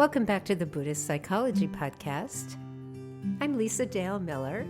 Welcome back to the Buddhist Psychology Podcast. I'm Lisa Dale Miller.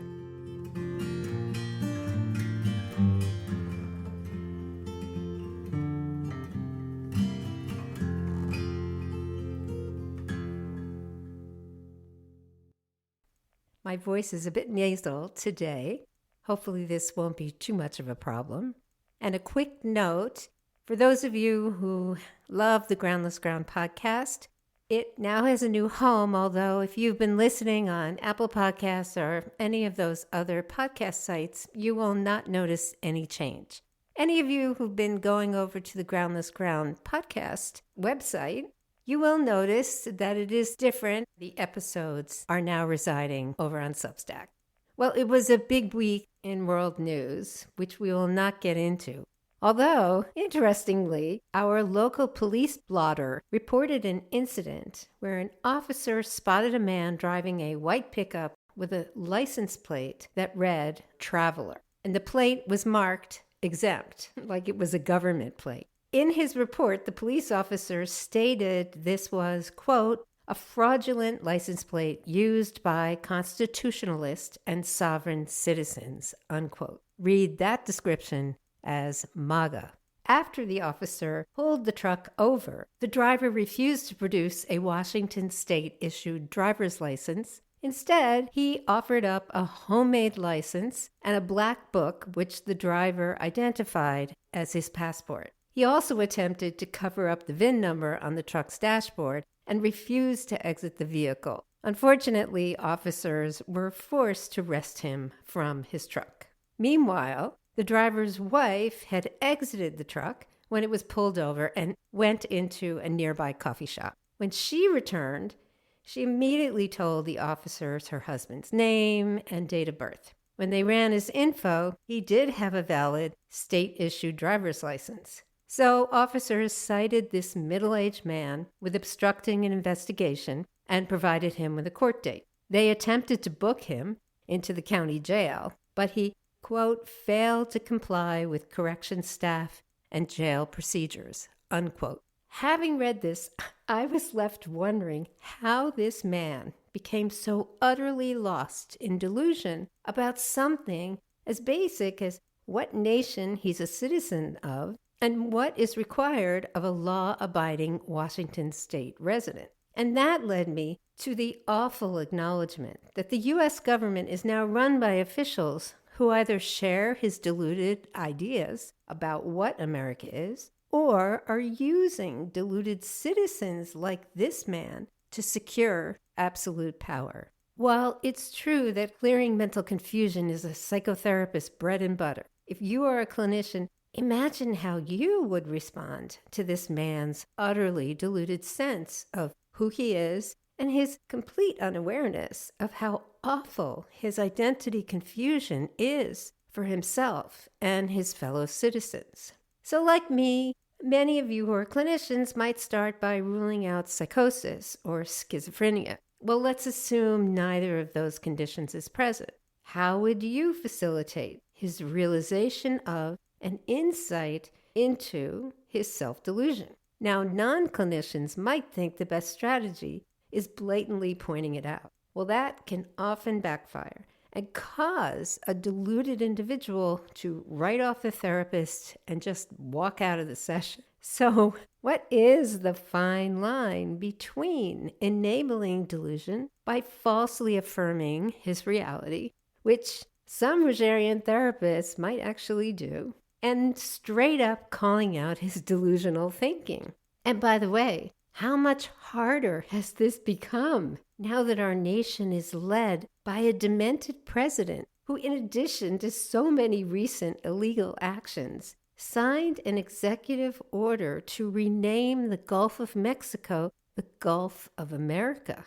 My voice is a bit nasal today. Hopefully this won't be too much of a problem. And a quick note, for those of you who love the Groundless Ground podcast, it now has a new home, although if you've been listening on Apple Podcasts or any of those other podcast sites, you will not notice any change. Any of you who've been going over to the Groundless Ground podcast website, you will notice that it is different. The episodes are now residing over on Substack. Well, it was a big week in world news, which we will not get into. Although, interestingly, our local police blotter reported an incident where an officer spotted a man driving a white pickup with a license plate that read traveler. And the plate was marked exempt, like it was a government plate. In his report, the police officer stated this was, quote, a fraudulent license plate used by constitutionalist and sovereign citizens, unquote. Read that description as MAGA. After the officer pulled the truck over, the driver refused to produce a Washington state-issued driver's license. Instead, he offered up a homemade license and a black book, which the driver identified as his passport. He also attempted to cover up the VIN number on the truck's dashboard and refused to exit the vehicle. Unfortunately, officers were forced to wrest him from his truck. Meanwhile, the driver's wife had exited the truck when it was pulled over and went into a nearby coffee shop. When she returned, she immediately told the officers her husband's name and date of birth. When they ran his info, he did have a valid state-issued driver's license. So officers cited this middle-aged man with obstructing an investigation and provided him with a court date. They attempted to book him into the county jail, but he, quote, failed to comply with corrections staff and jail procedures, unquote. Having read this, I was left wondering how this man became so utterly lost in delusion about something as basic as what nation he's a citizen of and what is required of a law-abiding Washington state resident. And that led me to the awful acknowledgement that the U.S. government is now run by officials who either share his deluded ideas about what America is or are using deluded citizens like this man to secure absolute power. While it's true that clearing mental confusion is a psychotherapist's bread and butter, if you are a clinician, imagine how you would respond to this man's utterly deluded sense of who he is and his complete unawareness of how awful his identity confusion is for himself and his fellow citizens. So like me, many of you who are clinicians might start by ruling out psychosis or schizophrenia. Well, let's assume neither of those conditions is present. How would you facilitate his realization of an insight into his self-delusion? Now, non-clinicians might think the best strategy is blatantly pointing it out. Well, that can often backfire and cause a deluded individual to write off the therapist and just walk out of the session. So, what is the fine line between enabling delusion by falsely affirming his reality, which some Rogerian therapists might actually do, and straight up calling out his delusional thinking? And by the way, how much harder has this become now that our nation is led by a demented president who, in addition to so many recent illegal actions, signed an executive order to rename the Gulf of Mexico the Gulf of America?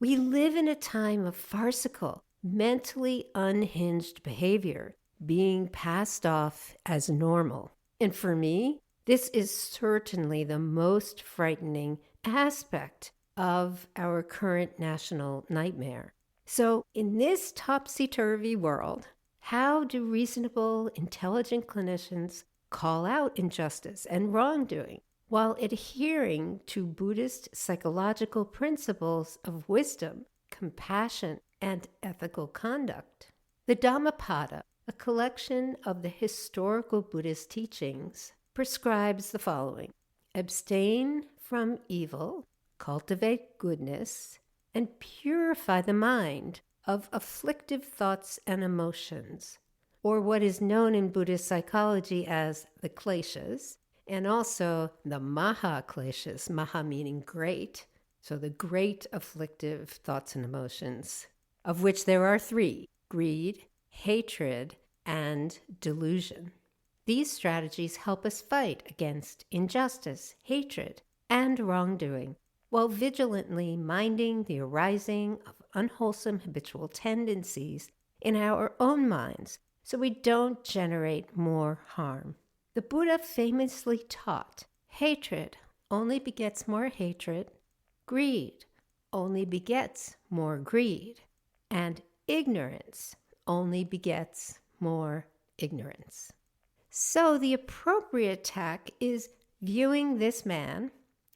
We live in a time of farcical, mentally unhinged behavior being passed off as normal. And for me, this is certainly the most frightening aspect of our current national nightmare. So in this topsy-turvy world, how do reasonable, intelligent clinicians call out injustice and wrongdoing while adhering to Buddhist psychological principles of wisdom, compassion, and ethical conduct. The Dhammapada, a collection of the historical Buddhist teachings, prescribes the following: abstain from evil, cultivate goodness, and purify the mind of afflictive thoughts and emotions, or what is known in Buddhist psychology as the kleshas, and also the maha kleshas, maha meaning great, so the great afflictive thoughts and emotions, of which there are three: greed, hatred, and delusion. These strategies help us fight against injustice, hatred, and wrongdoing, while vigilantly minding the arising of unwholesome habitual tendencies in our own minds so we don't generate more harm. The Buddha famously taught, hatred only begets more hatred, greed only begets more greed, and ignorance only begets more ignorance. So the appropriate tack is viewing this man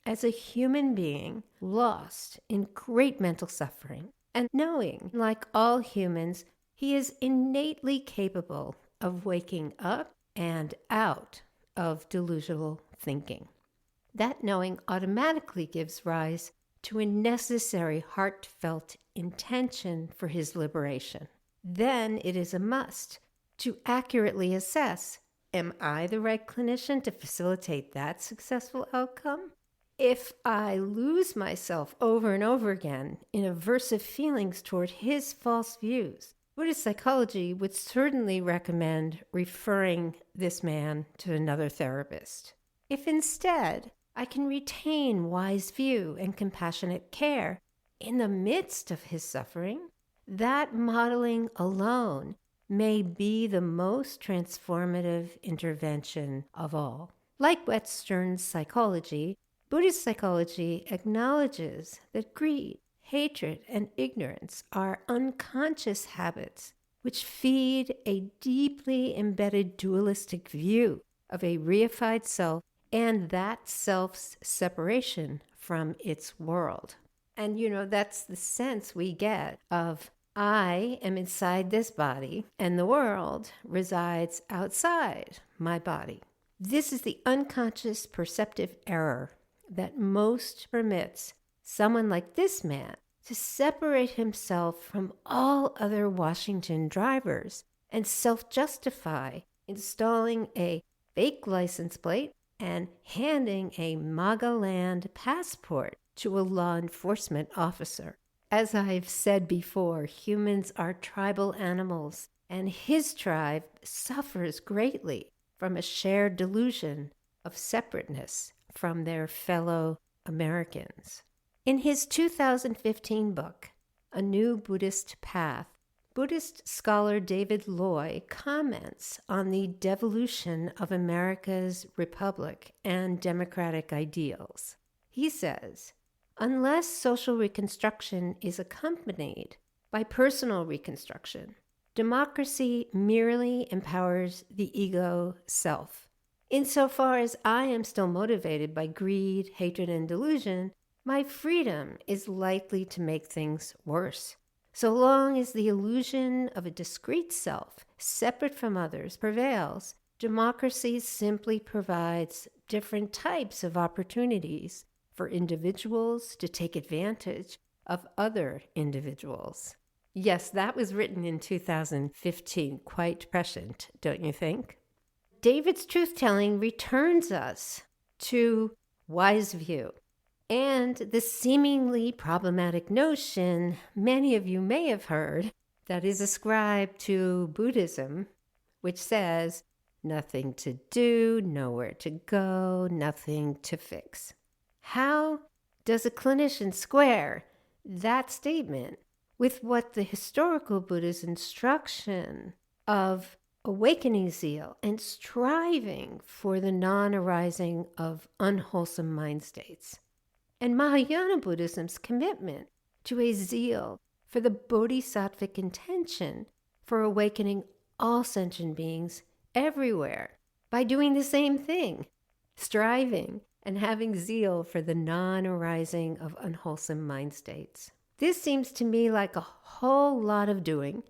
as a human being lost in great mental suffering, and knowing, like all humans, he is innately capable of waking up and out of delusional thinking. That knowing automatically gives rise to a necessary heartfelt intention for his liberation. Then it is a must to accurately assess, am I the right clinician to facilitate that successful outcome? If I lose myself over and over again in aversive feelings toward his false views, Buddhist psychology would certainly recommend referring this man to another therapist. If instead I can retain wise view and compassionate care in the midst of his suffering, that modeling alone may be the most transformative intervention of all. Like Western psychology, Buddhist psychology acknowledges that greed, hatred, and ignorance are unconscious habits which feed a deeply embedded dualistic view of a reified self and that self's separation from its world. And that's the sense we get of I am inside this body and the world resides outside my body. This is the unconscious perceptive error that most permits someone like this man to separate himself from all other Washington drivers and self-justify installing a fake license plate and handing a MAGA land passport to a law enforcement officer. As I've said before, humans are tribal animals, and his tribe suffers greatly from a shared delusion of separateness from their fellow Americans. In his 2015 book, A New Buddhist Path, Buddhist scholar David Loy comments on the devolution of America's republic and democratic ideals. He says, unless social reconstruction is accompanied by personal reconstruction, democracy merely empowers the ego self. Insofar as I am still motivated by greed, hatred, and delusion, my freedom is likely to make things worse. So long as the illusion of a discrete self, separate from others, prevails, democracy simply provides different types of opportunities for individuals to take advantage of other individuals. Yes, that was written in 2015. Quite prescient, don't you think? David's truth-telling returns us to wise view and the seemingly problematic notion many of you may have heard that is ascribed to Buddhism, which says nothing to do, nowhere to go, nothing to fix. How does a clinician square that statement with what the historical Buddha's instruction of awakening zeal and striving for the non-arising of unwholesome mind states, and Mahayana Buddhism's commitment to a zeal for the bodhisattvic intention for awakening all sentient beings everywhere by doing the same thing, striving and having zeal for the non-arising of unwholesome mind states. This seems to me like a whole lot of doing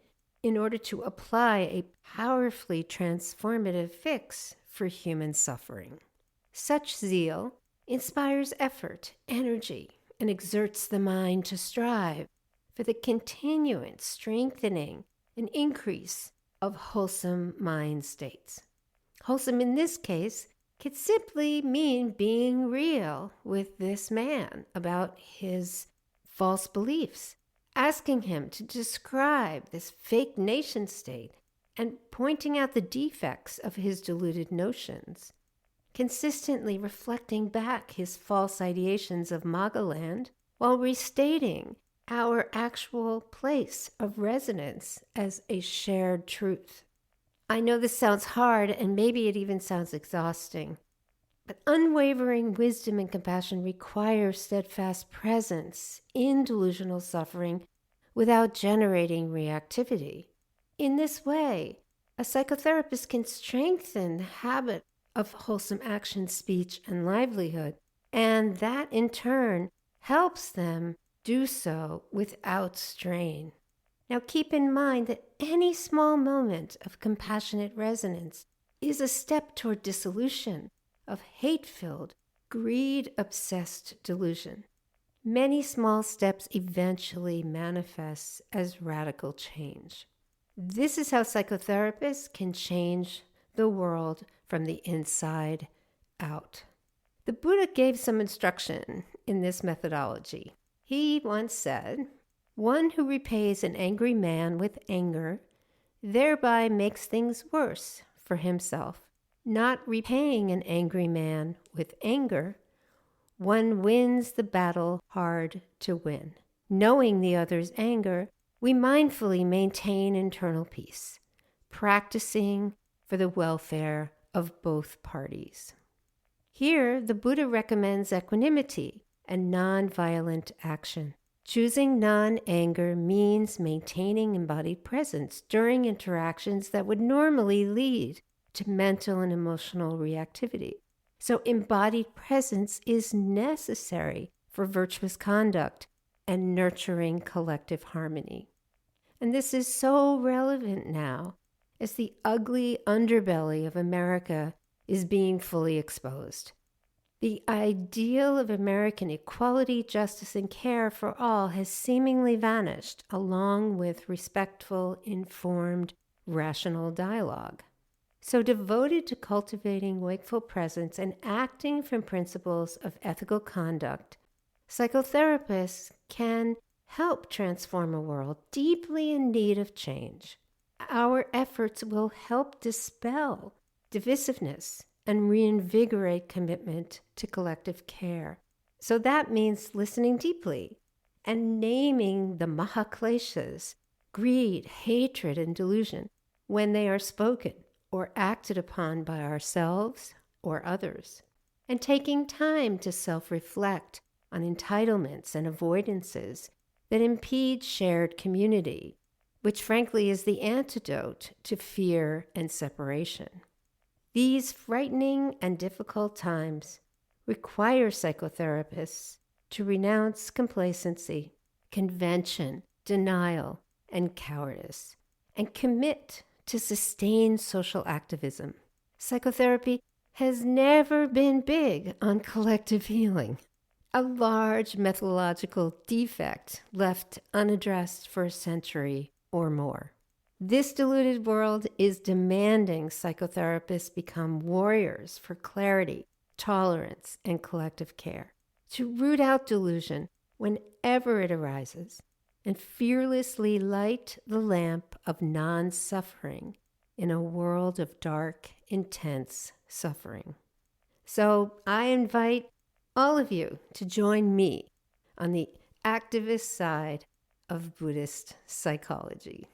in order to apply a powerfully transformative fix for human suffering. Such zeal inspires effort, energy, and exerts the mind to strive for the continuant strengthening and increase of wholesome mind states. Wholesome in this case could simply mean being real with this man about his false beliefs, asking him to describe this fake nation state and pointing out the defects of his deluded notions, consistently reflecting back his false ideations of Magaland while restating our actual place of resonance as a shared truth. I know this sounds hard, and maybe it even sounds exhausting, but unwavering wisdom and compassion require steadfast presence in delusional suffering without generating reactivity. In this way, a psychotherapist can strengthen the habit of wholesome action, speech, and livelihood, and that in turn helps them do so without strain. Now keep in mind that any small moment of compassionate resonance is a step toward dissolution of hate-filled, greed-obsessed delusion. Many small steps eventually manifest as radical change. This is how psychotherapists can change the world from the inside out. The Buddha gave some instruction in this methodology. He once said, "One who repays an angry man with anger thereby makes things worse for himself. Not repaying an angry man with anger, one wins the battle hard to win. Knowing the other's anger, we mindfully maintain internal peace, practicing for the welfare of both parties." Here, the Buddha recommends equanimity and non-violent action. Choosing non-anger means maintaining embodied presence during interactions that would normally lead to mental and emotional reactivity. So embodied presence is necessary for virtuous conduct and nurturing collective harmony. And this is so relevant now as the ugly underbelly of America is being fully exposed. The ideal of American equality, justice, and care for all has seemingly vanished, along with respectful, informed, rational dialogue. So devoted to cultivating wakeful presence and acting from principles of ethical conduct, psychotherapists can help transform a world deeply in need of change. Our efforts will help dispel divisiveness and reinvigorate commitment to collective care. So that means listening deeply and naming the mahakleshas, greed, hatred, and delusion, when they are spoken or acted upon by ourselves or others, and taking time to self-reflect on entitlements and avoidances that impede shared community, which frankly is the antidote to fear and separation. These frightening and difficult times require psychotherapists to renounce complacency, convention, denial, and cowardice, and commit to sustained social activism. Psychotherapy has never been big on collective healing, a large methodological defect left unaddressed for a century or more. This deluded world is demanding psychotherapists become warriors for clarity, tolerance, and collective care, to root out delusion whenever it arises, and fearlessly light the lamp of non-suffering in a world of dark, intense suffering. So I invite all of you to join me on the activist side of Buddhist psychology.